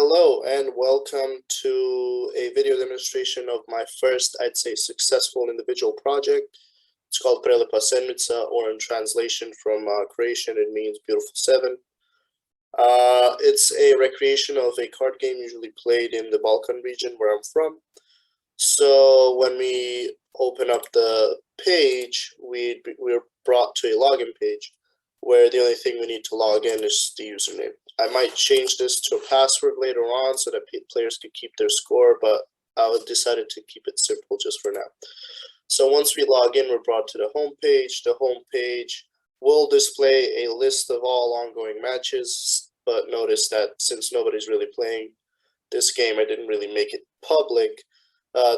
Hello and welcome to a video demonstration of my first, I'd say, successful individual project. It's called Prelepa Sedmica, or in translation from Croatian, it means beautiful seven. It's a recreation of a card game usually played in the Balkan region where I'm from. So when we open up the page, we're brought to a login page where the only thing we need to log in is the username. I might change this to a password later on so that players could keep their score, but I decided to keep it simple just for now. So once we log in, we're brought to the home page. The home page will display a list of all ongoing matches, but notice that since nobody's really playing this game, I didn't really make it public.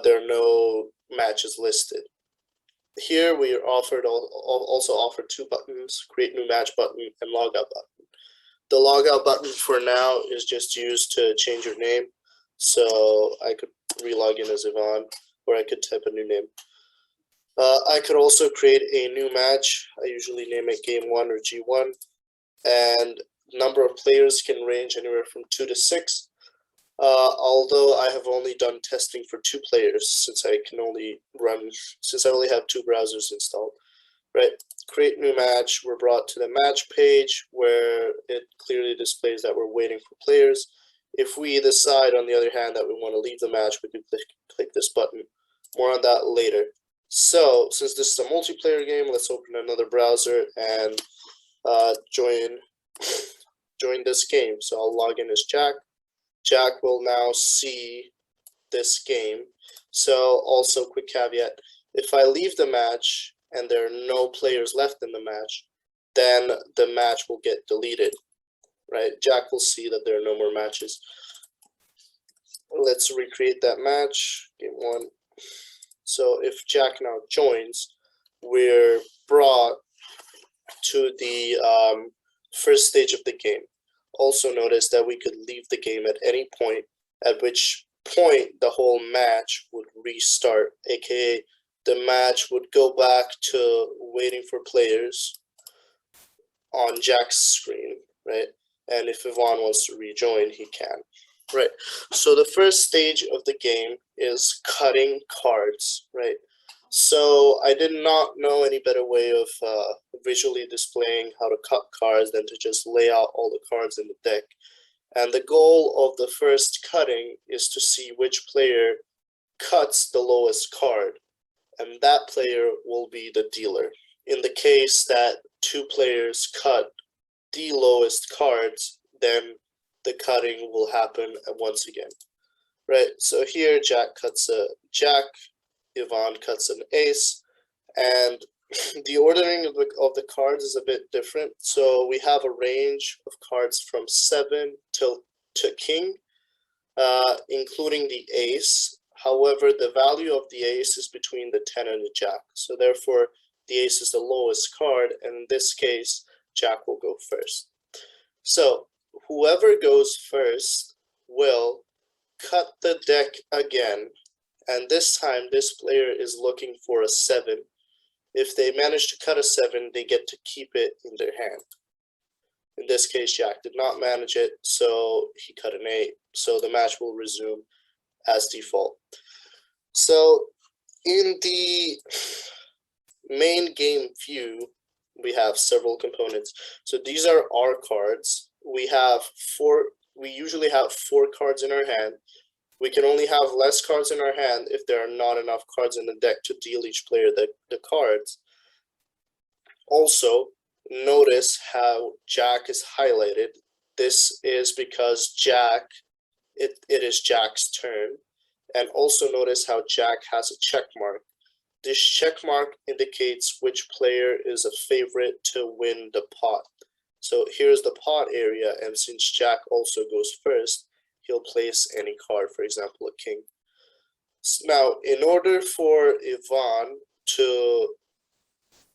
There are no matches listed. Here we are also offered two buttons: create new match button and logout button. The logout button for now is just used to change your name. So I could relog in as Ivan, or I could type a new name. I could also create a new match. I usually name it Game 1 or G1. And number of players can range anywhere from 2 to 6. Although I have only done testing for 2 players since I only have 2 browsers installed. Right, create new match. We're brought to the match page where it clearly displays that we're waiting for players. If we decide, on the other hand, that we want to leave the match, we can click this button. More on that later. So, since this is a multiplayer game, let's open another browser and join this game. So I'll log in as Jack. Jack will now see this game. So also, quick caveat, if I leave the match and there are no players left in the match, then the match will get deleted, right? Jack will see that there are no more matches. Let's recreate that match, game 1. So if Jack now joins, we're brought to the first stage of the game. Also notice that we could leave the game at any point, at which point the whole match would restart, aka the match would go back to waiting for players on Jack's screen, right? And if Ivan wants to rejoin, he can, right? So the first stage of the game is cutting cards, right? So I did not know any better way of visually displaying how to cut cards than to just lay out all the cards in the deck. And the goal of the first cutting is to see which player cuts the lowest card, and that player will be the dealer. In the case that 2 players cut the lowest cards, then the cutting will happen once again, right? So here Jack cuts a Jack, Ivan cuts an ace, and the ordering of the cards is a bit different. So we have a range of cards from 7 to king, including the ace. However, the value of the ace is between the 10 and the Jack. So therefore, the ace is the lowest card, and in this case, Jack will go first. So whoever goes first will cut the deck again, and this time this player is looking for a 7. If they manage to cut a 7, they get to keep it in their hand. In this case, Jack did not manage it, so he cut an 8. So the match will resume as default. So in the main game view, we have several components. So these are our cards. We usually have 4 cards in our hand. We can only have less cards in our hand if there are not enough cards in the deck to deal each player the cards. Also, notice how Jack is highlighted. This is because it is Jack's turn. And also notice how Jack has a check mark. This check mark indicates which player is a favorite to win the pot. So here's the pot area, and since Jack also goes first, he'll place any card, for example, a king. Now, in order for Ivan to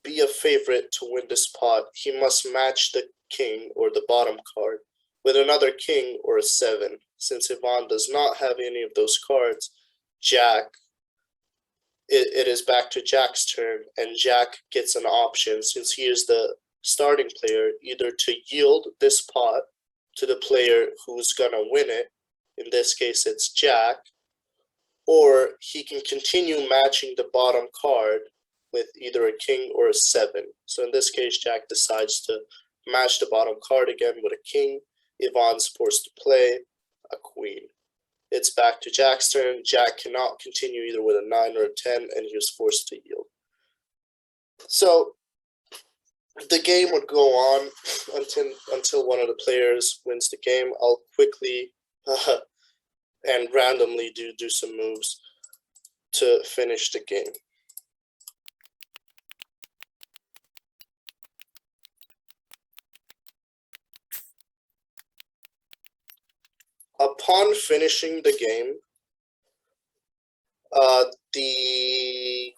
be a favorite to win this pot, he must match the king, or the bottom card, with another king or a 7. Since Ivan does not have any of those cards, it is back to Jack's turn, and Jack gets an option, since he is the starting player, either to yield this pot to the player who's gonna win it, in this case it's Jack, or he can continue matching the bottom card with either a king or a 7. So in this case, Jack decides to match the bottom card again with a king. Ivan's forced to play a queen. It's back to Jack's turn. Jack cannot continue either with a 9 or a 10, and he was forced to yield. So the game would go on until one of the players wins the game. I'll quickly and randomly do some moves to finish the game. Upon finishing the game, the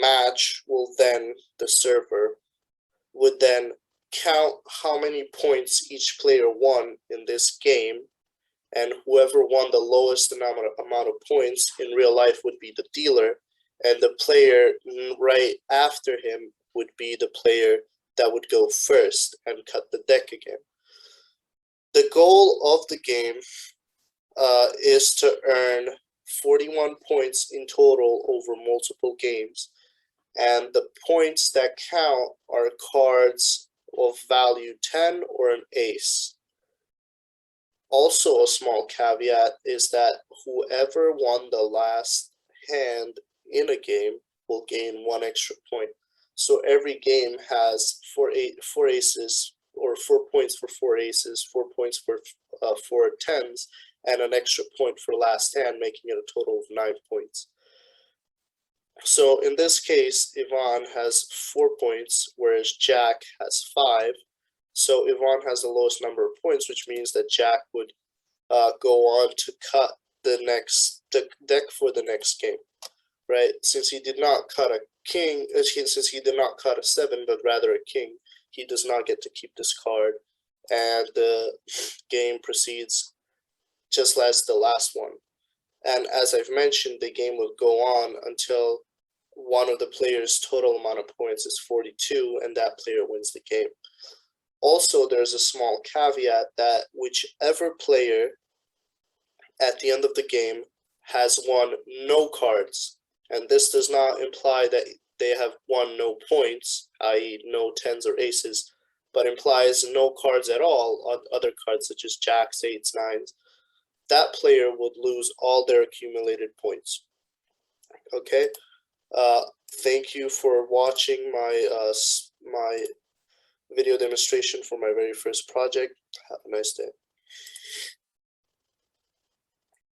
match will then, the server would then count how many points each player won in this game, and whoever won the lowest amount of points in real life would be the dealer, and the player right after him would be the player that would go first and cut the deck again. The goal of the game is to earn 41 points in total over multiple games, and the points that count are cards of value 10 or an ace. Also, a small caveat is that whoever won the last hand in a game will gain 1 extra point. So every game has four aces, or 4 points for 4 aces, 4 points for 4 tens, and an extra point for last hand, making it a total of 9 points. So in this case, Ivan has 4 points, whereas Jack has 5. So Ivan has the lowest number of points, which means that Jack would go on to cut the next deck for the next game, right? Since he did not cut a king, since he did not cut a 7, but rather a king, he does not get to keep this card, and the game proceeds just as the last one. And as I've mentioned, the game will go on until one of the players' total amount of points is 42, and that player wins the game. Also, there's a small caveat that whichever player at the end of the game has won no cards, and this does not imply that they have won no points, i.e. no tens or aces, but implies no cards at all, other cards such as jacks, 8s, 9s, that player would lose all their accumulated points. Okay, thank you for watching my video demonstration for my very first project. Have a nice day.